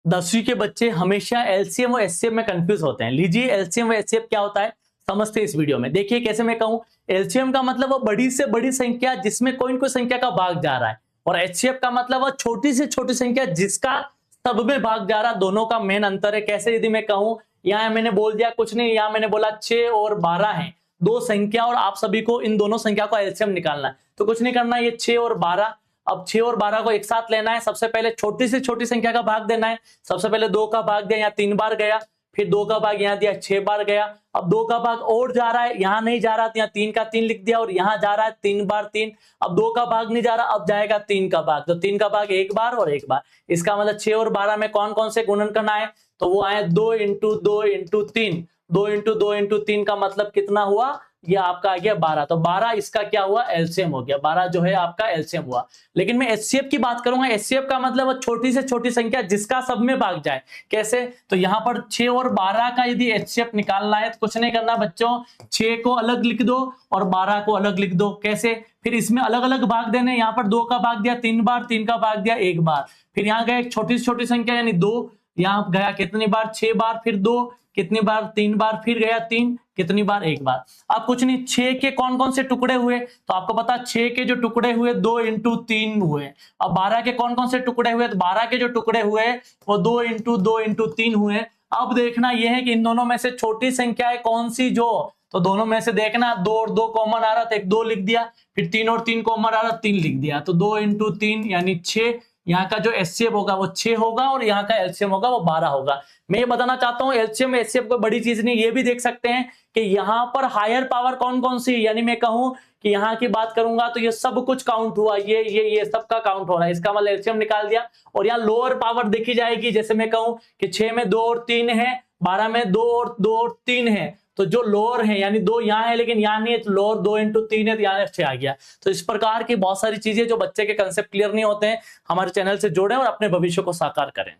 10वीं के बच्चे हमेशा एलसीएम और एचसीएफ में कंफ्यूज होते हैं। लीजिए एलसीएम और एचसीएफ क्या होता है समझते हैं इस वीडियो में। देखिए कैसे मैं कहूं, एलसीएम का मतलब वो बड़ी से बड़ी संख्या जिसमें कोई न कोई संख्या का भाग जा रहा है, और एचसीएफ का मतलब वो छोटी से छोटी संख्या जिसका सब में भाग जा रहा है। दोनों का मेन अंतर है। कैसे, यदि मैं कहूं यहां मैंने बोल दिया कुछ नहीं, यहां मैंने बोला 6 और 12 है दो संख्या, और आप सभी को इन दोनों संख्या को एलसीएम निकालना है। तो कुछ नहीं करना, ये 6 और 12, अब 6 और 12 को एक साथ लेना है। सबसे पहले छोटी से छोटी संख्या का भाग देना है। सबसे पहले 2 का भाग दिया, यहाँ 3 बार गया, फिर 2 का भाग यहाँ दिया 6 बार गया। अब 2 का भाग और जा रहा है, यहाँ नहीं जा रहा, तो यहाँ 3 का 3 लिख दिया, और यहाँ जा रहा है 3 बार 3। अब 2 का भाग नहीं जा रहा, अब जाएगा 3 का भाग, तो 3 का भाग एक बार और एक बार। इसका मतलब 6 और 12 में कौन कौन से गुणन करना है, तो वो आए 2 इंटू 2 इंटू 3। 2 इंटू 2 इंटू 3 का मतलब कितना हुआ, ये आपका आ गया 12। तो 12 इसका क्या हुआ, एलसीएम हो गया। 12 जो है आपका एलसीएम हुआ। लेकिन मैं एचसीएफ की बात करूंगा। एचसीएफ का मतलब वो छोटी से छोटी संख्या जिसका सब में भाग जाए। कैसे, तो यहां पर 6 और 12 का यदि एचसीएफ निकालना है तो कुछ नहीं करना बच्चों, 6 को अलग लिख दो और 12 को अलग लिख दो। कैसे, फिर इसमें अलग अलग भाग देने। यहाँ पर 2 का भाग दिया 3 बार, 3 का भाग दिया 1 बार, फिर यहाँ गए छोटी से छोटी संख्या यानी 2, यहाँ गया कितनी बार 6 बार, फिर 2 कितनी बार 3 बार, फिर गया 3 कितनी बार 1 बार। अब कुछ नहीं, 6 के कौन कौन से टुकड़े हुए, तो आपको पता 6 के जो टुकड़े हुए 2 इंटू 3 हुए। अब 12 के कौन कौन से टुकड़े हुए, तो 12 के जो टुकड़े हुए वो 2 इंटू 2 इंटू 3 हुए। अब देखना यह है कि इन दोनों में से छोटी संख्या है कौन सी, जो तो दोनों में से देखना 2 और 2 कॉमन आ रहा था, एक 2 लिख दिया, फिर 3 और 3 कॉमन आ रहा 3 लिख दिया। तो 2 इंटू 3 यानी 6। यहाँ का जो एचसीएफ होगा वो 6 होगा, और यहाँ का एलसीएम होगा वो 12 होगा। मैं ये बताना चाहता हूँ एलसीएम एचसीएफ कोई बड़ी चीज नहीं। ये भी देख सकते हैं कि यहाँ पर हायर पावर कौन कौन सी, यानी मैं कहूं कि यहाँ की बात करूंगा तो ये सब कुछ काउंट हुआ, ये सब का काउंट हो रहा है। इसका मतलब एलसीएम निकाल दिया। और यहाँ लोअर पावर देखी जाएगी, जैसे मैं कहूं कि 6 में 2 और 3 है, 12 में 2 और 3 है, तो जो लोअर है यानी 2 यहाँ है लेकिन यहाँ नहीं है, तो लोअर 2 इंटू 3 है, तो यहाँ 6 आ गया। तो इस प्रकार की बहुत सारी चीजें जो बच्चे के कंसेप्ट क्लियर नहीं होते हैं, हमारे चैनल से जोड़ें और अपने भविष्य को साकार करें।